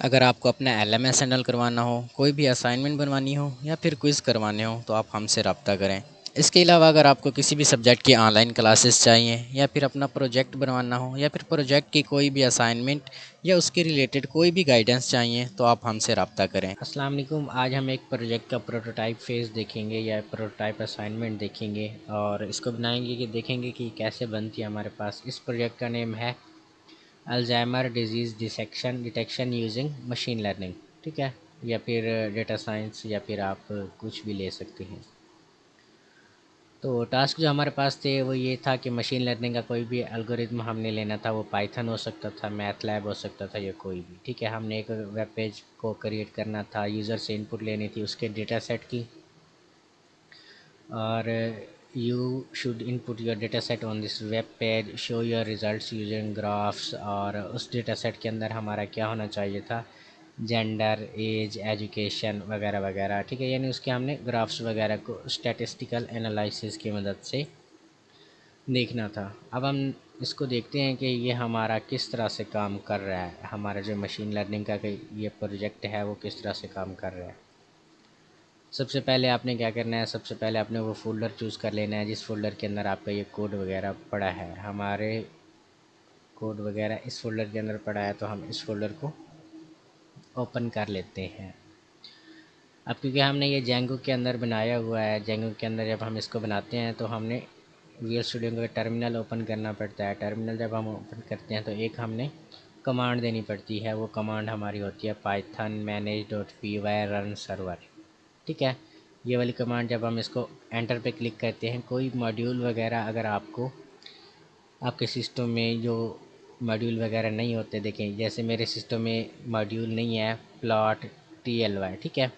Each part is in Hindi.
अगर आपको अपना LMS हैंडल करवाना हो, कोई भी असाइनमेंट बनवानी हो या फिर क्विज़ करवाने हो तो आप हमसे रब्ता करें। इसके अलावा अगर आपको किसी भी सब्जेक्ट की ऑनलाइन क्लासेस चाहिए या फिर अपना प्रोजेक्ट बनवाना हो या फिर प्रोजेक्ट की कोई भी असाइनमेंट या उसके रिलेटेड कोई भी गाइडेंस चाहिए तो आप हमसे रब्ता करें। अस्सलाम वालेकुम। आज हम एक प्रोजेक्ट का प्रोटोटाइप फेज़ देखेंगे या प्रोटोटाइप असाइनमेंट देखेंगे और इसको बनाएंगे कि देखेंगे कि कैसे बनती है हमारे पास। इस प्रोजेक्ट का नेम है Alzheimer disease detection using machine learning. ठीक है, या फिर डेटा साइंस या फिर आप कुछ भी ले सकते हैं। तो टास्क जो हमारे पास थे वो ये था कि मशीन लर्निंग का कोई भी एल्गोरिथम हमने लेना था। वो पाइथन हो सकता था, मैथ लैब हो सकता था या कोई भी। ठीक है, हमने एक वेब पेज को क्रिएट करना था, यूज़र से इनपुट लेनी थी उसके डेटा सेट की, और you should input your data set on this web page, show your results using graphs. और उस डेटा सेट के अंदर हमारा क्या होना चाहिए था, जेंडर, एज, एजुकेशन वगैरह वगैरह। ठीक है, यानी उसके हमने ग्राफ्स वगैरह को स्टैटिस्टिकल एनालिसिस की मदद से देखना था। अब हम इसको देखते हैं कि ये हमारा किस तरह से काम कर रहा है। हमारा जो मशीन लर्निंग का ये प्रोजेक्ट है वो किस तरह से काम कर रहा है। सबसे पहले आपने क्या करना है, सबसे पहले आपने वो फ़ोल्डर चूज़ कर लेना है जिस फ़ोल्डर के अंदर आपका ये कोड वगैरह पड़ा है। हमारे कोड वगैरह इस फ़ोल्डर के अंदर पड़ा है तो हम इस फ़ोल्डर को ओपन कर लेते हैं। अब क्योंकि हमने ये जेंगो के अंदर बनाया हुआ है, जेंगो के अंदर जब हम इसको बनाते हैं तो हमने विजुअल स्टूडियो का टर्मिनल ओपन करना पड़ता है। टर्मिनल जब हम ओपन करते हैं तो एक हमने कमांड देनी पड़ती है। वो कमांड हमारी होती है पाइथन manage.py रन सर्वर। ठीक है, ये वाली कमांड जब हम इसको एंटर पे क्लिक करते हैं, कोई मॉड्यूल वगैरह अगर आपको आपके सिस्टम में जो मॉड्यूल वगैरह नहीं होते, देखें जैसे मेरे सिस्टम में मॉड्यूल नहीं है प्लॉट TLY। ठीक है,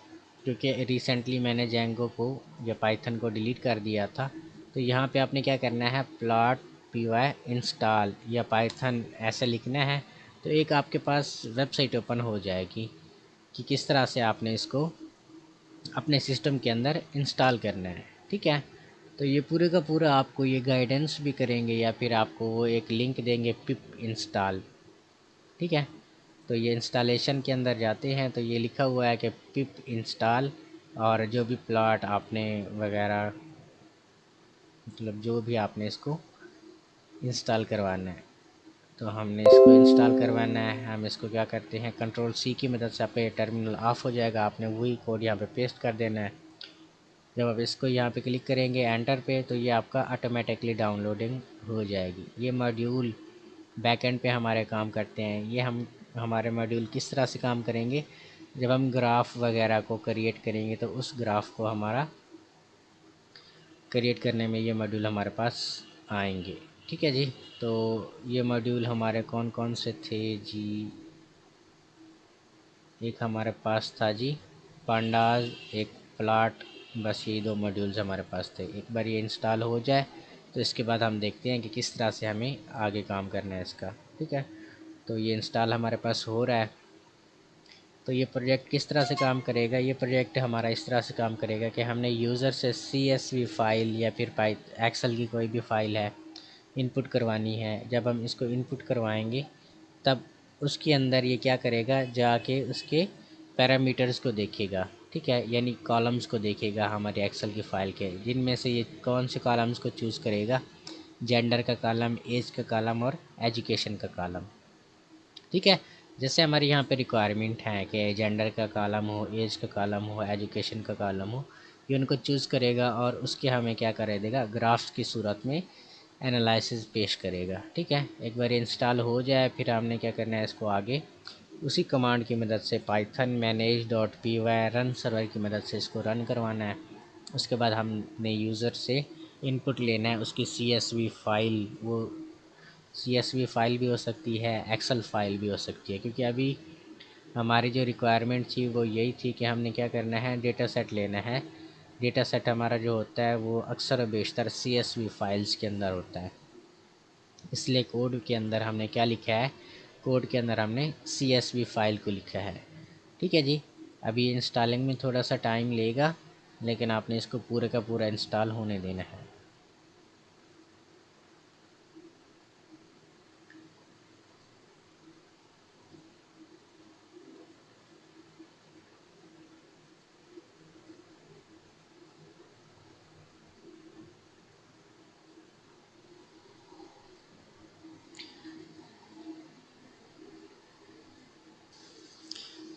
क्योंकि रिसेंटली मैंने जेंगो को या पाइथन को डिलीट कर दिया था। तो यहाँ पे आपने क्या करना है, प्लॉट py इंस्टॉल या पाइथन ऐसे लिखना है। तो एक आपके पास वेबसाइट ओपन हो जाएगी कि किस तरह से आपने इसको अपने सिस्टम के अंदर इंस्टॉल करना है। ठीक है, तो ये पूरे का पूरा आपको ये गाइडेंस भी करेंगे या फिर आपको वो एक लिंक देंगे पिप इंस्टॉल। ठीक है, तो ये इंस्टॉलेशन के अंदर जाते हैं तो ये लिखा हुआ है कि पिप इंस्टॉल, और जो भी प्लॉट आपने वगैरह मतलब जो भी आपने इसको इंस्टॉल करवाना है तो हमने इसको इंस्टॉल करवाना है। हम इसको क्या करते हैं, कंट्रोल C की मदद से आपका ये टर्मिनल ऑफ हो जाएगा। आपने वही कोड यहाँ पे पेस्ट कर देना है। जब आप इसको यहाँ पे क्लिक करेंगे एंटर पे तो ये आपका ऑटोमेटिकली डाउनलोडिंग हो जाएगी। ये मॉड्यूल बैकएंड पे हमारे काम करते हैं। ये हम हमारे मॉड्यूल किस तरह से काम करेंगे, जब हम ग्राफ वगैरह को क्रिएट करेंगे तो उस ग्राफ को हमारा क्रिएट करने में ये मॉड्यूल हमारे पास आएंगे। ठीक है जी, तो ये मॉड्यूल हमारे कौन कौन से थे जी, एक हमारे पास था जी पांडाज, एक प्लाट, बस ये दो मॉड्यूल्स हमारे पास थे। एक बार ये इंस्टॉल हो जाए तो इसके बाद हम देखते हैं कि किस तरह से हमें आगे काम करना है इसका। ठीक है, तो ये इंस्टॉल हमारे पास हो रहा है। तो ये प्रोजेक्ट किस तरह से काम करेगा, ये प्रोजेक्ट हमारा इस तरह से काम करेगा कि हमने यूज़र से CSV फ़ाइल या फिर एक्सेल की कोई भी फ़ाइल है इनपुट करवानी है। जब हम इसको इनपुट करवाएंगे तब उसके अंदर ये क्या करेगा, जाके उसके पैरामीटर्स को देखेगा। ठीक है, यानी कॉलम्स को देखेगा हमारे एक्सेल की फ़ाइल के, जिनमें से ये कौन से कॉलम्स को चूज़ करेगा, जेंडर का कॉलम, एज का कॉलम और एजुकेशन का कॉलम। ठीक है, जैसे हमारे यहाँ पे रिक्वायरमेंट है कि जेंडर का कॉलम हो, एज का कॉलम हो, एजुकेशन का कॉलम हो, ये उनको चूज़ करेगा और उसके हमें क्या कर देगा, ग्राफ्स की सूरत में एनालिसिस पेश करेगा। ठीक है, एक बार इंस्टॉल हो जाए फिर हमने क्या करना है, इसको आगे उसी कमांड की मदद से पाइथन manage.py रन सर्वर की मदद से इसको रन करवाना है। उसके बाद हमने यूज़र से इनपुट लेना है उसकी CSV फ़ाइल। वो CSV फ़ाइल भी हो सकती है, एक्सेल फ़ाइल भी हो सकती है, क्योंकि अभी हमारी जो रिक्वायरमेंट थी वो यही थी कि हमने क्या करना है, डेटा सेट लेना है। डेटा सेट हमारा जो होता है वो अक्सर व बेशतर CSV फ़ाइल्स के अंदर होता है। इसलिए कोड के अंदर हमने क्या लिखा है, कोड के अंदर हमने CSV फ़ाइल को लिखा है। ठीक है जी, अभी इंस्टॉलिंग में थोड़ा सा टाइम लेगा लेकिन आपने इसको पूरे का पूरा इंस्टॉल होने देना है।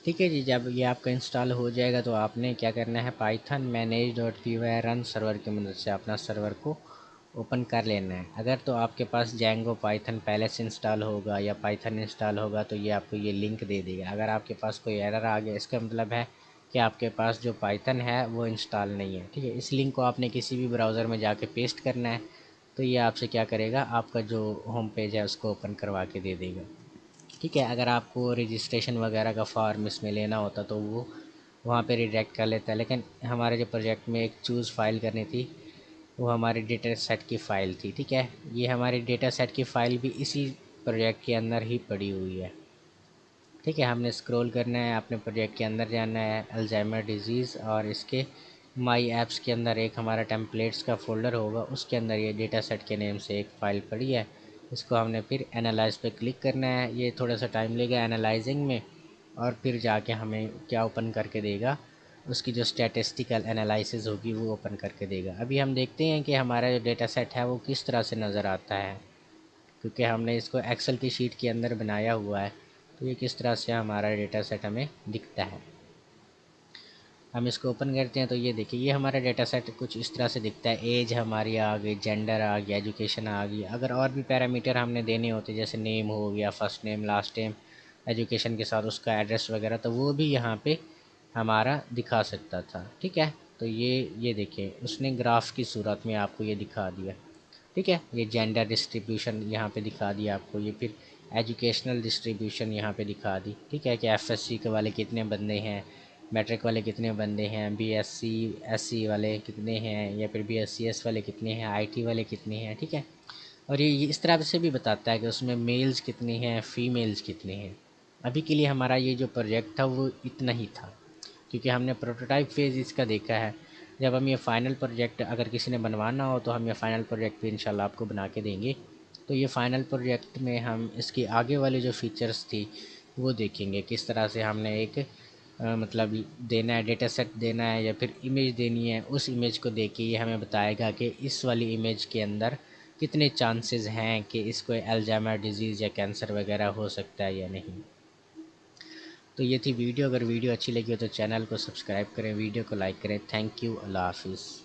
ठीक है जी, जब ये आपका इंस्टॉल हो जाएगा तो आपने क्या करना है, पाइथन manage.py रन सर्वर की मदद से अपना सर्वर को ओपन कर लेना है। अगर तो आपके पास जेंगो पाइथन पहले से इंस्टॉल होगा या पाइथन इंस्टॉल होगा तो ये आपको ये लिंक दे देगा। अगर आपके पास कोई एरर आ गया, इसका मतलब है कि आपके पास जो पाइथन है वो इंस्टॉल नहीं है। ठीक है, इस लिंक को आपने किसी भी ब्राउज़र में जाके पेस्ट करना है, तो ये आपसे क्या करेगा, आपका जो होम पेज है उसको ओपन करवा के दे देगा। ठीक है, अगर आपको रजिस्ट्रेशन वगैरह का फॉर्म इसमें लेना होता तो वो वहाँ पे रिडायरेक्ट कर लेता है, लेकिन हमारे जो प्रोजेक्ट में एक चूज़ फाइल करनी थी वो हमारे डेटा सेट की फ़ाइल थी। ठीक है, ये हमारी डेटा सेट की फ़ाइल भी इसी प्रोजेक्ट के अंदर ही पड़ी हुई है। ठीक है, हमने स्क्रॉल करना है, अपने प्रोजेक्ट के अंदर जाना है, अल्जाइमर डिजीज़, और इसके माई ऐप्स के अंदर एक हमारा टेम्पलेट्स का फ़ोल्डर होगा, उसके अंदर ये डेटा सेट के नेम से एक फ़ाइल पड़ी है। इसको हमने फिर एनालाइज पे क्लिक करना है। ये थोड़ा सा टाइम लेगा एनालाइजिंग में, और फिर जाके हमें क्या ओपन करके देगा, उसकी जो स्टैटिस्टिकल एनालिसिस होगी वो ओपन करके देगा। अभी हम देखते हैं कि हमारा जो डेटा सेट है वो किस तरह से नज़र आता है, क्योंकि हमने इसको एक्सेल की शीट के अंदर बनाया हुआ है। तो ये किस तरह से हमारा डेटा सेट हमें दिखता है। हम इसको ओपन करते हैं तो ये देखिए, ये हमारा डेटा सेट कुछ इस तरह से दिखता है। एज हमारी आ गई, जेंडर आ गया, एजुकेशन आ गई। अगर और भी पैरामीटर हमने देने होते जैसे नेम हो गया, first name, last name, education के साथ उसका एड्रेस वगैरह, तो वो भी यहाँ पे हमारा दिखा सकता था। ठीक है, तो ये देखिए उसने ग्राफ की सूरत में आपको ये दिखा दिया। ठीक है, ये जेंडर डिस्ट्रीब्यूशन यहाँ पे दिखा दिया आपको, ये फिर एजुकेशनल डिस्ट्रीब्यूशन यहाँ पे दिखा दी। ठीक है, कि एफएससी के वाले कितने बंदे हैं, मैट्रिक वाले कितने बंदे हैं, बीएससी एससी वाले कितने हैं, या फिर बीएससीएस वाले कितने हैं, आईटी वाले कितने हैं। ठीक है, और ये इस तरह से भी बताता है कि उसमें मेल्स कितने हैं, फीमेल्स कितने हैं। अभी के लिए हमारा ये जो प्रोजेक्ट था वो इतना ही था, क्योंकि हमने प्रोटोटाइप फेज़ इसका देखा है। जब हम ये फ़ाइनल प्रोजेक्ट अगर किसी ने बनवाना हो तो हम ये फ़ाइनल प्रोजेक्ट भी इंशाल्लाह आपको बना के देंगे। तो ये फ़ाइनल प्रोजेक्ट में हम इसकी आगे वाली जो फ़ीचर्स थी वो देखेंगे, किस तरह से हमने एक मतलब देना है, डेटा सेट देना है या फिर इमेज देनी है। उस इमेज को देख के ये हमें बताएगा कि इस वाली इमेज के अंदर कितने चांसेस हैं कि इसको अल्जाइमर डिजीज़ या कैंसर वगैरह हो सकता है या नहीं। तो ये थी वीडियो। अगर वीडियो अच्छी लगी हो तो चैनल को सब्सक्राइब करें, वीडियो को लाइक करें। थैंक यू, अल्लाह हाफिज़।